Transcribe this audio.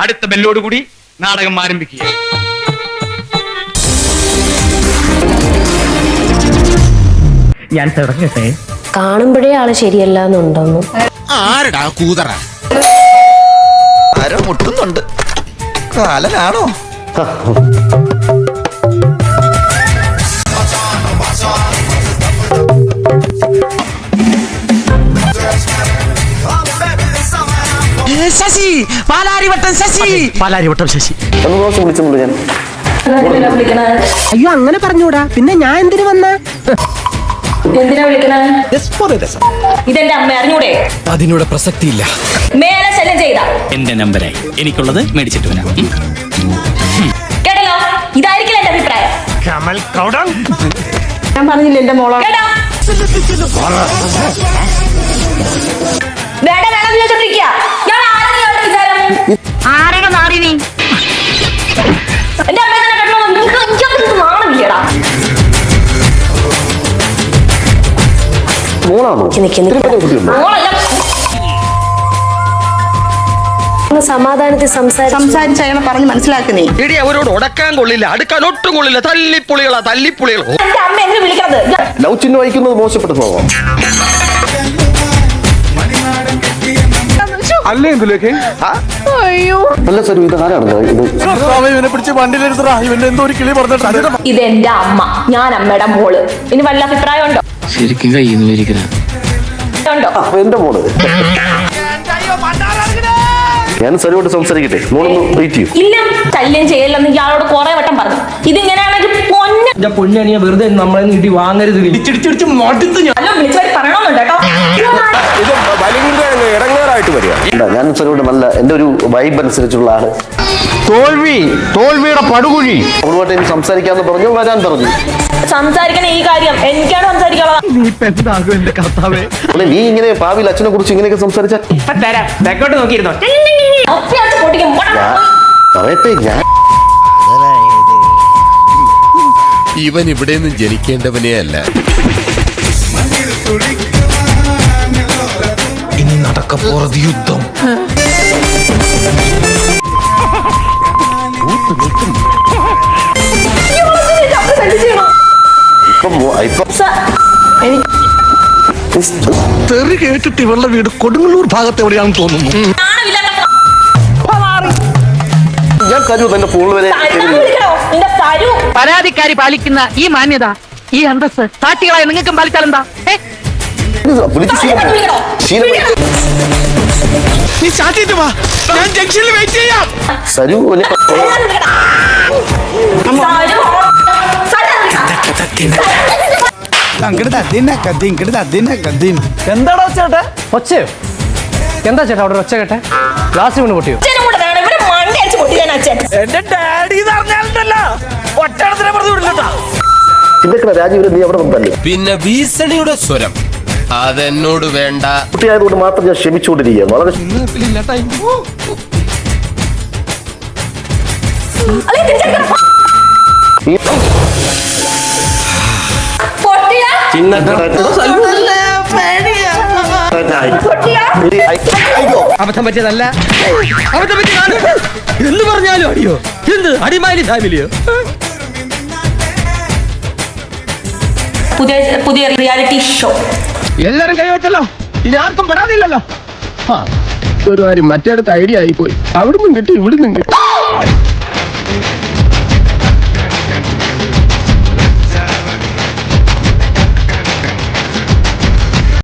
അടുത്ത ബെല്ലോടുകൂടി നാടകം ആരംഭിക്കുക. ഞാൻ തുടങ്ങട്ടെ. കാണുമ്പോഴേ ആള് ശരിയല്ല എന്നുണ്ടോന്നു. ആരടാ കൂതറ? ആരോ മുട്ടുന്നുണ്ട്. കാലനാണോ? ശശി, പാലാരിവട്ടം ശശി, പാലാരിവട്ടം ശശി. വിളിച്ചിട്ടുണ്ട് ഞാൻ. അയ്യോ അങ്ങനെ പറഞ്ഞൂടാ. പിന്നെ ഞാൻ എന്തിനു വന്ന? എന്തിനാ വിളിക്കണേ? ഇതെന്റെ അമ്മ അറിഞ്ഞൂടെ? അതിനോട് പ്രസക്തിയില്ല. മേലെ ശല്യം ചെയ്ത എന്റെ നമ്പരായി എനിക്കുള്ളത് മേടിച്ചിട്ട് വരാം. കേട്ടല്ലോ, ഇതായിരിക്കില്ല എന്റെ അഭിപ്രായം. ഞാൻ പറഞ്ഞില്ല എന്റെ മോളെ. കേട്ടോ? വേണ്ട വേണം ചോദിച്ചോണ്ടിരിക്കുക. ഞാൻ ആരുടെ വിചാരം? ആരുടെ നാടി നീ? എന്റെ അമ്മ തന്നെ കേട്ടോ. നിങ്ങൾക്ക് നാണമില്ലടാ. മോളാണോ? സമാധാനത്തിൽ സംസാരിച്ച് അയാളെ പറഞ്ഞ് മനസ്സിലാക്കുന്നേ. ഇടി അവരോട് ഉടക്കാൻ കൊള്ളില്ല, അടുക്കാൻ ഒട്ടും കൊള്ളില്ല. തല്ലിപ്പുളികളാ തല്ലിപ്പുളികളോ. എന്റെ അമ്മ എന്നെ വിളിക്കണത്. ലവ് ചിഹ്നം വഹിക്കുന്നത് മോശപ്പെട്ട സ്വഭാവം അല്ലേ? എന്തിലേക്ക് അല്ല സരു, ഇത് ആരാണ് ഇത്? ഇവനെ പിടിച്ച് വണ്ടിയിലെടുത്തടാ. ഇവന്റെ എന്തോ ഒരു കിളി പറഞ്ഞിട്ടുണ്ട്. ഇതെന്റെ അമ്മ, ഞാൻ അമ്മയുടെ മോള്. ഇനി വല്ല അഭിപ്രായം ഉണ്ടോ? ശരിക്കും കയ്യുന്നു ഉണ്ടോ? എന്റെ മോള്. ഞാൻ സരുവായിട്ട് സംസാരിക്കട്ടെ? മോളൊന്ന് വെയിറ്റ് ചെയ്യും. ഇല്ല, ശല്യം ചെയ്യല്ലെന്ന് ഇയാളോട് കുറെ വട്ടം പറഞ്ഞു. ഇതിങ്ങനെയാണെങ്കിൽ പൊന്നണിയ വെറുതെ നമ്മളെ നീട്ടി വാങ്ങരുത്. ഇടങ്ങേറായിട്ട് വരിക. ഞാൻ സരുവായിട്ട് നല്ല എന്റെ ഒരു വൈബ് അനുസരിച്ചുള്ള ആള്. തോൽവിയുടെ പടുകുഴി. അവളുമായിട്ട് എനിക്ക് സംസാരിക്കാന്ന് പറഞ്ഞു, വരാൻ പറഞ്ഞു. സംസാരിക്കണ ഈ കാര്യം എനിക്കാണ് സംസാരിക്കാനുള്ളത്. നീ ഇങ്ങനെ ഭാവിയിൽ അച്ഛനെ കുറിച്ച് ഇങ്ങനെയൊക്കെ സംസാരിച്ചാൽ നോക്കിയിരുന്നോ? പറയട്ടെ, ഞാൻ ഇവൻ ഇവിടെ നിന്ന് ജനിക്കേണ്ടവനേ അല്ല. ഇനി നടക്കപ്പോറത് യുദ്ധം. തെറി കേട്ടിട്ട് ഇവളുടെ വീട് കൊടുങ്ങല്ലൂർ ഭാഗത്ത് എവിടെയാണെന്ന് തോന്നുന്നു. ഞാൻ സരു തന്റെ ഫോൺ വരെ പരാതിക്കാരി പാലിക്കുന്ന ഈ മാന്യത, ഈ അന്തസ് സാക്ഷികളായ നിങ്ങൾക്കും പാലിച്ചാലെന്താ? നീ ചാറ്റിട്ട് വാ, ഞാൻ ജംഗ്ഷനിൽ വെയിറ്റ് ചെയ്യാം. സരു എന്താടോ ചേട്ടാ ഒച്ചയോ? എന്താ ചേട്ടാ അവിടെ ഒച്ച കേട്ടെ? ഗ്ലാസ് വീണ് പൊട്ടിയോ? എന്റെ ഡാഡി രാജീവിനെ നീ അവിടെ തല്ലേ? പിന്നെ ഭീഷണിയുടെ സ്വരം അതെന്നോട് വേണ്ട. കുട്ടിയായതുകൊണ്ട് മാത്രം ഞാൻ ക്ഷമിച്ചുകൊണ്ടിരിക്കുക. വളരെ അബദ്ധം പറ്റിയതല്ല. അബദ്ധം പറ്റിയതാണ് എന്ന് പറഞ്ഞാലും അടിയോ? എന്ത് അടിമാലി ഫാമിലിയോ? പുതിയ റിയാലിറ്റി ഷോ എല്ലാരും കൈവച്ചല്ലോ. ഇനി ആർക്കും പരാതിയില്ലല്ലോ. ഒരു കാര്യം, മറ്റേടത്ത് ഐഡിയ ആയിപ്പോയി. അവിടുന്ന് കിട്ടി, ഇവിടുന്ന് കിട്ടി.